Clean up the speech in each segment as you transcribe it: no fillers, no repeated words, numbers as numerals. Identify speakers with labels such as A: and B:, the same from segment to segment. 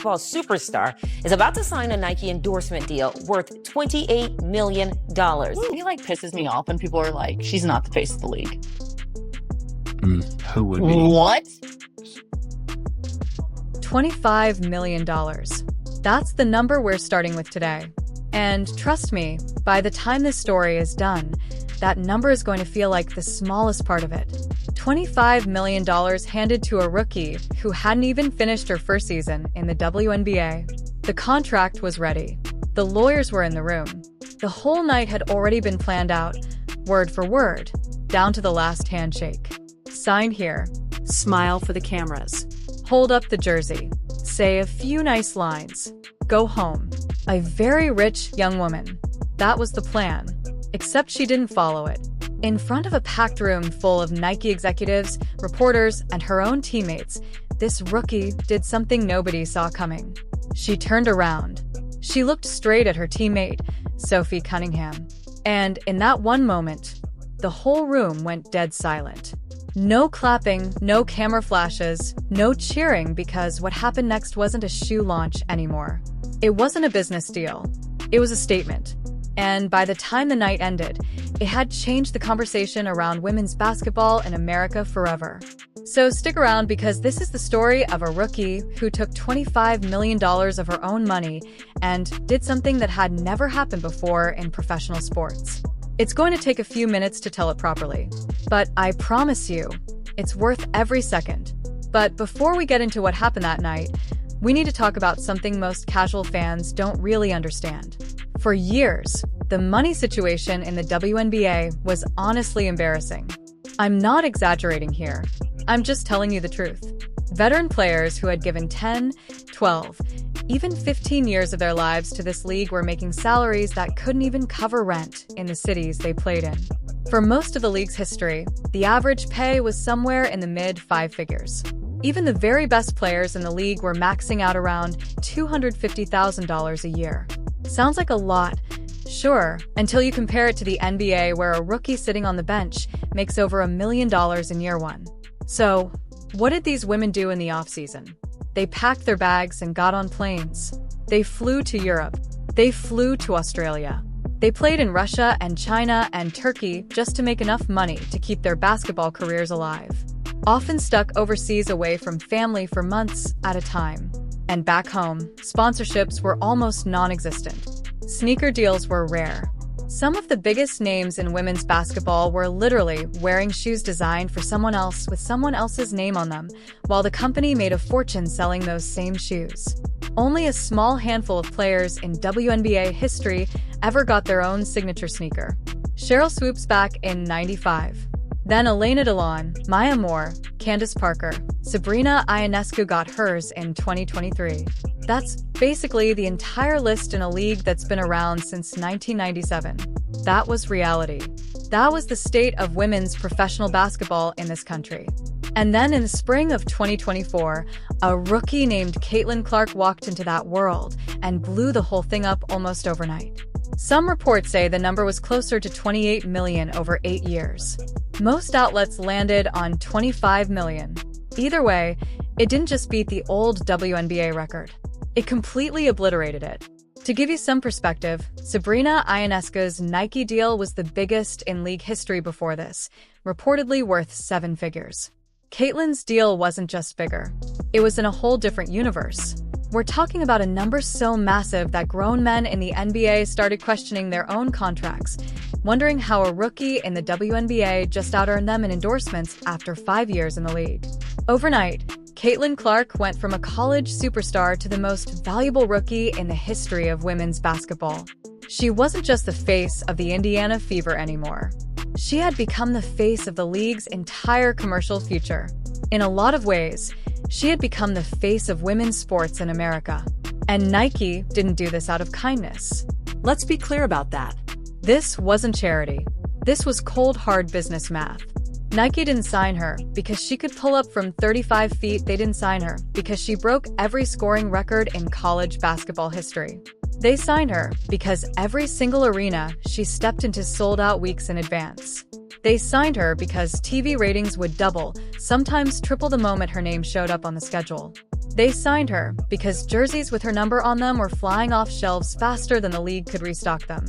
A: basketball superstar is about to sign a Nike endorsement deal worth $28 million.
B: It pisses me off when people are like, she's not the face of the league.
C: Who would be?
B: What?
D: $25 million. That's the number we're starting with today. And trust me, by the time this story is done, that number is going to feel like the smallest part of it. $25 million handed to a rookie who hadn't even finished her first season in the WNBA. The contract was ready. The lawyers were in the room. The whole night had already been planned out, word for word, down to the last handshake. Sign here.
E: Smile for the cameras.
D: Hold up the jersey. Say a few nice lines. Go home. A very rich young woman. That was the plan. Except she didn't follow it. In front of a packed room full of Nike executives, reporters, and her own teammates, this rookie did something nobody saw coming. She turned around. She looked straight at her teammate, Sophie Cunningham. And in that one moment, the whole room went dead silent. No clapping, no camera flashes, no cheering, because what happened next wasn't a shoe launch anymore. It wasn't a business deal. It was a statement. And by the time the night ended, it had changed the conversation around women's basketball in America forever. So stick around, because this is the story of a rookie who took $25 million of her own money and did something that had never happened before in professional sports. It's going to take a few minutes to tell it properly, but I promise you, it's worth every second. But before we get into what happened that night, we need to talk about something most casual fans don't really understand. For years, the money situation in the WNBA was honestly embarrassing. I'm not exaggerating here. I'm just telling you the truth. Veteran players who had given 10, 12, even 15 years of their lives to this league were making salaries that couldn't even cover rent in the cities they played in. For most of the league's history, the average pay was somewhere in the mid-five figures. Even the very best players in the league were maxing out around $250,000 a year. Sounds like a lot, sure, until you compare it to the NBA, where a rookie sitting on the bench makes over $1 million in year one. So, what did these women do in the offseason? They packed their bags and got on planes. They flew to Europe. They flew to Australia. They played in Russia and China and Turkey just to make enough money to keep their basketball careers alive. Often stuck overseas away from family for months at a time. And back home, sponsorships were almost non-existent. Sneaker deals were rare. Some of the biggest names in women's basketball were literally wearing shoes designed for someone else with someone else's name on them, while the company made a fortune selling those same shoes. Only a small handful of players in WNBA history ever got their own signature sneaker. Cheryl Swoops back in '95. Then Elena Delon, Maya Moore, Candace Parker, Sabrina Ionescu got hers in 2023. That's basically the entire list in a league that's been around since 1997. That was reality. That was the state of women's professional basketball in this country. And then in the spring of 2024, a rookie named Caitlin Clark walked into that world and blew the whole thing up almost overnight. Some reports say the number was closer to 28 million over 8 years. Most outlets landed on 25 million. Either way, it didn't just beat the old WNBA record. It completely obliterated it. To give you some perspective, Sabrina Ionescu's Nike deal was the biggest in league history before this, reportedly worth 7 figures. Caitlin's deal wasn't just bigger. It was in a whole different universe. We're talking about a number so massive that grown men in the NBA started questioning their own contracts, wondering how a rookie in the WNBA just out-earned them in endorsements after 5 years in the league. Overnight, Caitlin Clark went from a college superstar to the most valuable rookie in the history of women's basketball. She wasn't just the face of the Indiana Fever anymore. She had become the face of the league's entire commercial future. In a lot of ways, she had become the face of women's sports in America. And Nike didn't do this out of kindness.
E: Let's be clear about that.
D: This wasn't charity. This was cold, hard business math. Nike didn't sign her because she could pull up from 35 feet. They didn't sign her because she broke every scoring record in college basketball history. They signed her because every single arena she stepped into sold out weeks in advance. They signed her because TV ratings would double, sometimes triple the moment her name showed up on the schedule. They signed her because jerseys with her number on them were flying off shelves faster than the league could restock them.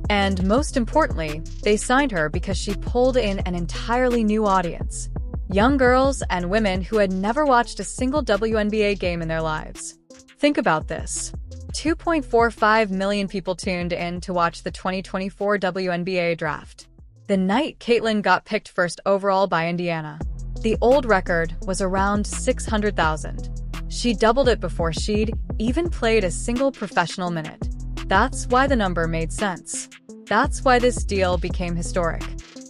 D: And most importantly, they signed her because she pulled in an entirely new audience. Young girls and women who had never watched a single WNBA game in their lives. Think about this. 2.45 million people tuned in to watch the 2024 WNBA draft. The night Caitlin got picked first overall by Indiana. The old record was around 600,000. She doubled it before she'd even played a single professional minute. That's why the number made sense. That's why this deal became historic.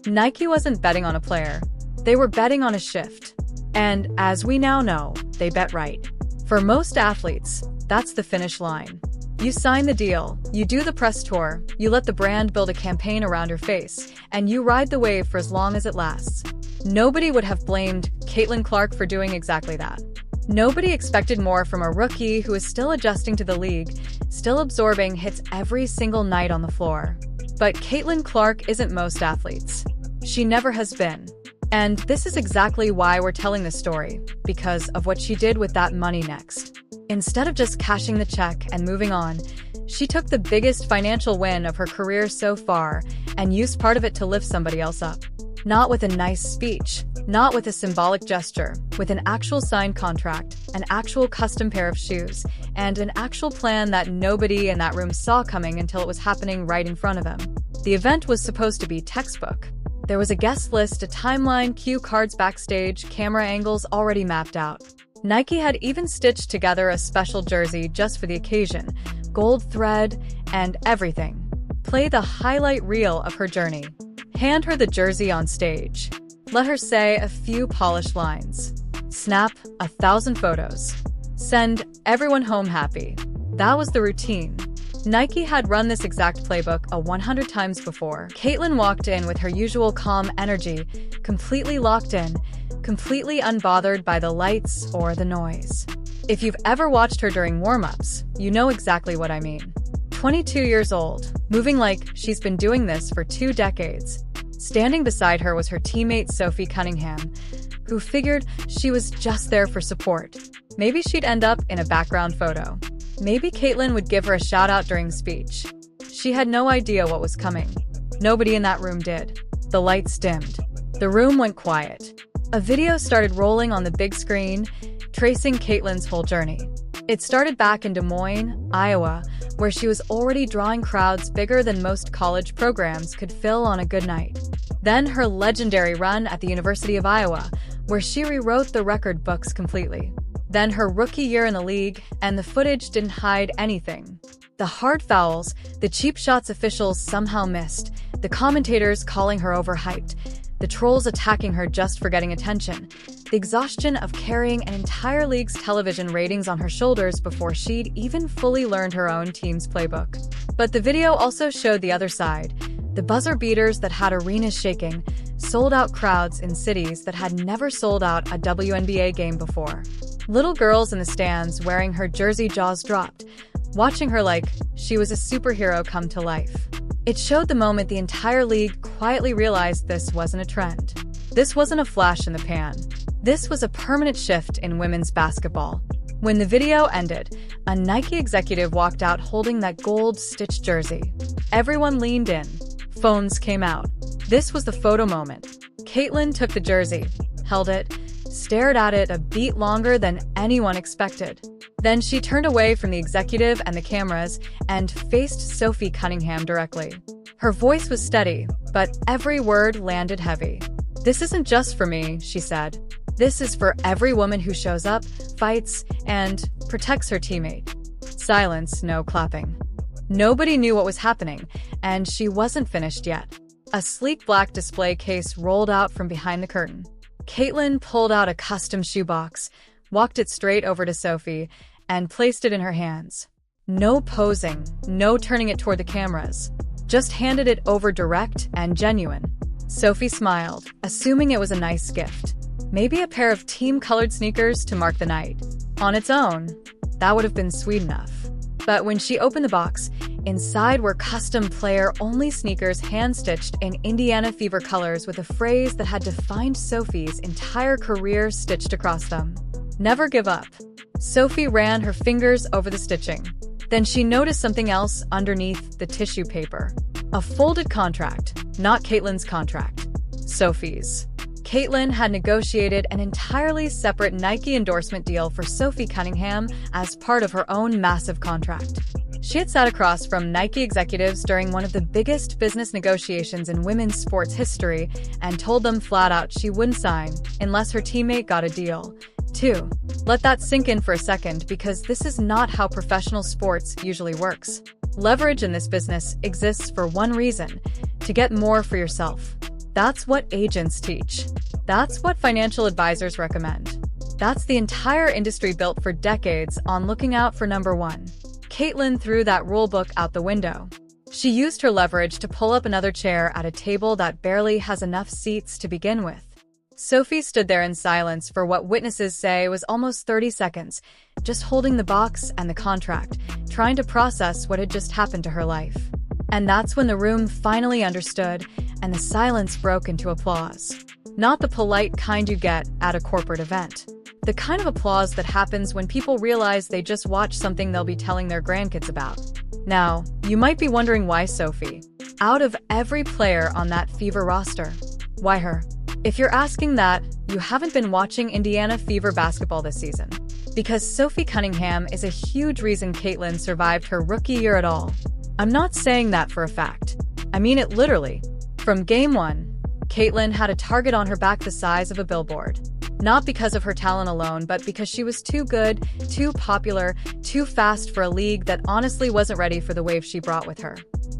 D: Nike wasn't betting on a player. They were betting on a shift. And as we now know, they bet right. For most athletes, that's the finish line. You sign the deal, you do the press tour, you let the brand build a campaign around your face, and you ride the wave for as long as it lasts. Nobody would have blamed Caitlin Clark for doing exactly that. Nobody expected more from a rookie who is still adjusting to the league, still absorbing hits every single night on the floor. But Caitlin Clark isn't most athletes. She never has been. And this is exactly why we're telling this story, because of what she did with that money next. Instead of just cashing the check and moving on, she took the biggest financial win of her career so far and used part of it to lift somebody else up. Not with a nice speech, not with a symbolic gesture, with an actual signed contract, an actual custom pair of shoes, and an actual plan that nobody in that room saw coming until it was happening right in front of them. The event was supposed to be textbook. There was a guest list, a timeline, cue cards backstage, camera angles already mapped out. Nike had even stitched together a special jersey just for the occasion, gold thread, and everything. Play the highlight reel of her journey. Hand her the jersey on stage. Let her say a few polished lines. Snap 1,000 photos. Send everyone home happy. That was the routine. Nike had run this exact playbook 100 times before. Caitlin walked in with her usual calm energy, completely locked in, completely unbothered by the lights or the noise. If you've ever watched her during warm-ups, you know exactly what I mean. 22 years old, moving like she's been doing this for 2 decades. Standing beside her was her teammate Sophie Cunningham, who figured she was just there for support. Maybe she'd end up in a background photo. Maybe Caitlin would give her a shout-out during speech. She had no idea what was coming. Nobody in that room did. The lights dimmed. The room went quiet. A video started rolling on the big screen, tracing Caitlin's whole journey. It started back in Des Moines, Iowa, where she was already drawing crowds bigger than most college programs could fill on a good night. Then her legendary run at the University of Iowa, where she rewrote the record books completely. Then her rookie year in the league, and the footage didn't hide anything. The hard fouls, the cheap shots officials somehow missed, the commentators calling her overhyped, the trolls attacking her just for getting attention, the exhaustion of carrying an entire league's television ratings on her shoulders before she'd even fully learned her own team's playbook. But the video also showed the other side, the buzzer beaters that had arenas shaking, sold-out crowds in cities that had never sold out a WNBA game before. Little girls in the stands wearing her jersey, jaws dropped, watching her like she was a superhero come to life. It showed the moment the entire league quietly realized this wasn't a trend. This wasn't a flash in the pan. This was a permanent shift in women's basketball. When the video ended, a Nike executive walked out holding that gold-stitched jersey. Everyone leaned in. Phones came out. This was the photo moment. Caitlin took the jersey, held it, stared at it a beat longer than anyone expected. Then she turned away from the executive and the cameras and faced Sophie Cunningham directly. Her voice was steady, but every word landed heavy. "This isn't just for me," she said. "This is for every woman who shows up, fights, and protects her teammate." Silence, no clapping. Nobody knew what was happening, and she wasn't finished yet. A sleek black display case rolled out from behind the curtain. Caitlin pulled out a custom shoebox, walked it straight over to Sophie, and placed it in her hands. No posing, no turning it toward the cameras. Just handed it over direct and genuine. Sophie smiled, assuming it was a nice gift. Maybe a pair of team-colored sneakers to mark the night. On its own, that would have been sweet enough. But when she opened the box, inside were custom player-only sneakers hand-stitched in Indiana Fever colors with a phrase that had defined Sophie's entire career stitched across them. "Never give up." Sophie ran her fingers over the stitching. Then she noticed something else underneath the tissue paper. A folded contract, not Caitlyn's contract. Sophie's. Caitlyn had negotiated an entirely separate Nike endorsement deal for Sophie Cunningham as part of her own massive contract. She had sat across from Nike executives during one of the biggest business negotiations in women's sports history and told them flat out she wouldn't sign unless her teammate got a deal. 2. Let that sink in for a second, because this is not how professional sports usually works. Leverage in this business exists for one reason: to get more for yourself. That's what agents teach. That's what financial advisors recommend. That's the entire industry built for decades on looking out for number one. Caitlyn threw that rulebook out the window. She used her leverage to pull up another chair at a table that barely has enough seats to begin with. Sophie stood there in silence for what witnesses say was almost 30 seconds, just holding the box and the contract, trying to process what had just happened to her life. And that's when the room finally understood, and the silence broke into applause. Not the polite kind you get at a corporate event. The kind of applause that happens when people realize they just watched something they'll be telling their grandkids about. Now, you might be wondering why Sophie. Out of every player on that Fever roster, why her? If you're asking that, you haven't been watching Indiana Fever basketball this season. Because Sophie Cunningham is a huge reason Caitlyn survived her rookie year at all. I'm not saying that for a fact. I mean it literally. From game one, Caitlyn had a target on her back the size of a billboard. Not because of her talent alone, but because she was too good, too popular, too fast for a league that honestly wasn't ready for the wave she brought with her.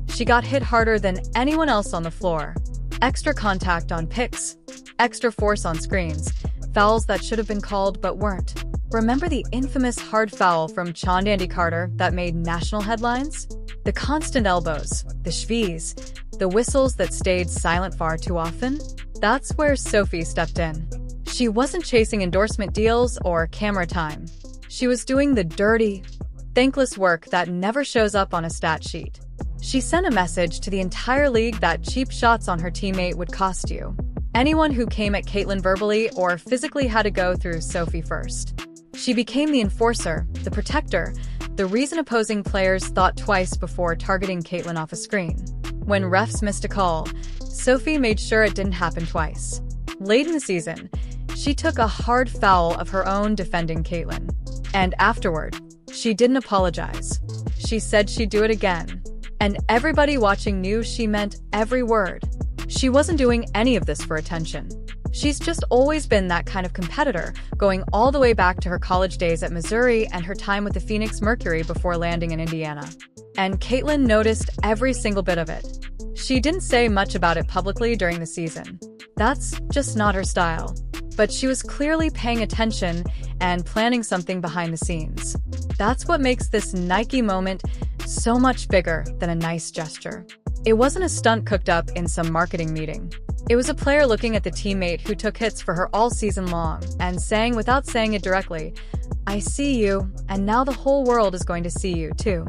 D: She got hit harder than anyone else on the floor. Extra contact on picks, extra force on screens, fouls that should have been called but weren't. Remember the infamous hard foul from Chondandy Carter that made national headlines? The constant elbows, the shvees, the whistles that stayed silent far too often? That's where Sophie stepped in. She wasn't chasing endorsement deals or camera time. She was doing the dirty, thankless work that never shows up on a stat sheet. She sent a message to the entire league that cheap shots on her teammate would cost you. Anyone who came at Caitlyn verbally or physically had to go through Sophie first. She became the enforcer, the protector, the reason opposing players thought twice before targeting Caitlyn off a screen. When refs missed a call, Sophie made sure it didn't happen twice. Late in the season, she took a hard foul of her own defending Caitlyn. And afterward, she didn't apologize. She said she'd do it again. And everybody watching knew she meant every word. She wasn't doing any of this for attention. She's just always been that kind of competitor, going all the way back to her college days at Missouri and her time with the Phoenix Mercury before landing in Indiana. And Caitlyn noticed every single bit of it. She didn't say much about it publicly during the season. That's just not her style. But she was clearly paying attention and planning something behind the scenes. That's what makes this Nike moment so much bigger than a nice gesture. It wasn't a stunt cooked up in some marketing meeting. It was a player looking at the teammate who took hits for her all season long and saying, without saying it directly, "I see you, and now the whole world is going to see you too."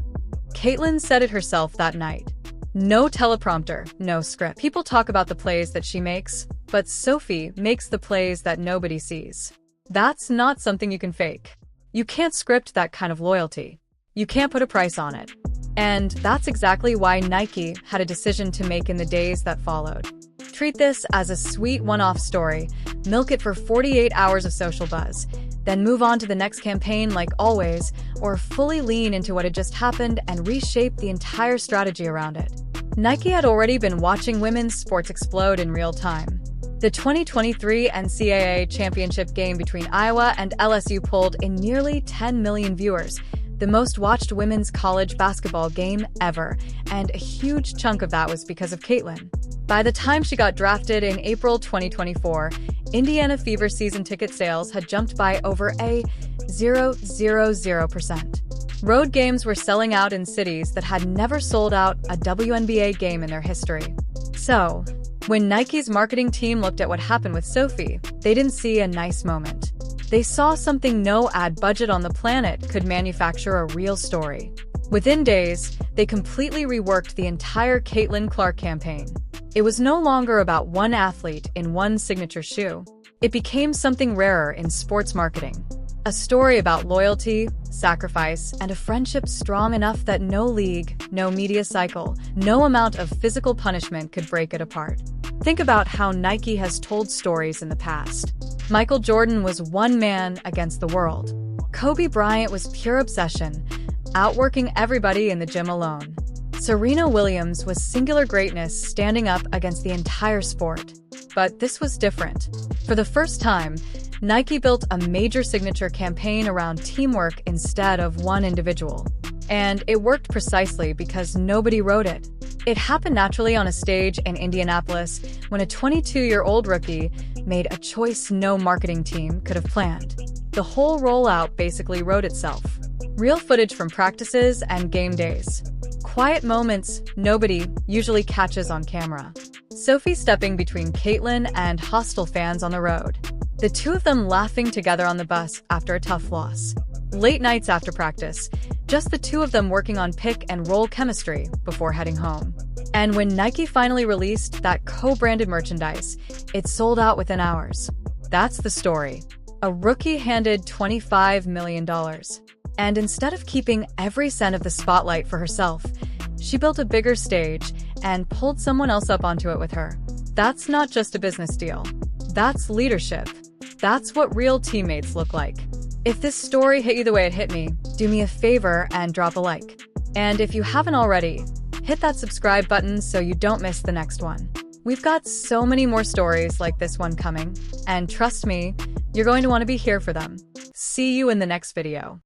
D: Caitlyn said it herself that night. No teleprompter, no script. People talk about the plays that she makes, but Sophie makes the plays that nobody sees. That's not something you can fake. You can't script that kind of loyalty. You can't put a price on it. And that's exactly why Nike had a decision to make in the days that followed. Treat this as a sweet one-off story, milk it for 48 hours of social buzz, then move on to the next campaign like always, or fully lean into what had just happened and reshape the entire strategy around it. Nike had already been watching women's sports explode in real time. The 2023 NCAA championship game between Iowa and LSU pulled in nearly 10 million viewers, the most watched women's college basketball game ever, and a huge chunk of that was because of Caitlyn. By the time she got drafted in April 2024, Indiana Fever season ticket sales had jumped by over a 0.000%. Road games were selling out in cities that had never sold out a WNBA game in their history. So, when Nike's marketing team looked at what happened with Sophie, they didn't see a nice moment. They saw something no ad budget on the planet could manufacture a real story. Within days, they completely reworked the entire Caitlyn Clark campaign. It was no longer about one athlete in one signature shoe. It became something rarer in sports marketing. A story about loyalty, sacrifice, and a friendship strong enough that no league, no media cycle, no amount of physical punishment could break it apart. Think about how Nike has told stories in the past. Michael Jordan was one man against the world. Kobe Bryant was pure obsession, outworking everybody in the gym alone. Serena Williams was singular greatness standing up against the entire sport. But this was different. For the first time, Nike built a major signature campaign around teamwork instead of one individual. And it worked precisely because nobody wrote it. It happened naturally on a stage in Indianapolis when a 22-year-old rookie made a choice no marketing team could have planned. The whole rollout basically wrote itself. Real footage from practices and game days. Quiet moments nobody usually catches on camera. Sophie stepping between Caitlin and hostile fans on the road. The two of them laughing together on the bus after a tough loss. Late nights after practice, just the two of them working on pick and roll chemistry before heading home. And when Nike finally released that co-branded merchandise, it sold out within hours. That's the story. A rookie handed $25 million. And instead of keeping every cent of the spotlight for herself, she built a bigger stage and pulled someone else up onto it with her. That's not just a business deal. That's leadership. That's what real teammates look like. If this story hit you the way it hit me, do me a favor and drop a like. And if you haven't already, hit that subscribe button so you don't miss the next one. We've got so many more stories like this one coming, and trust me, you're going to want to be here for them. See you in the next video.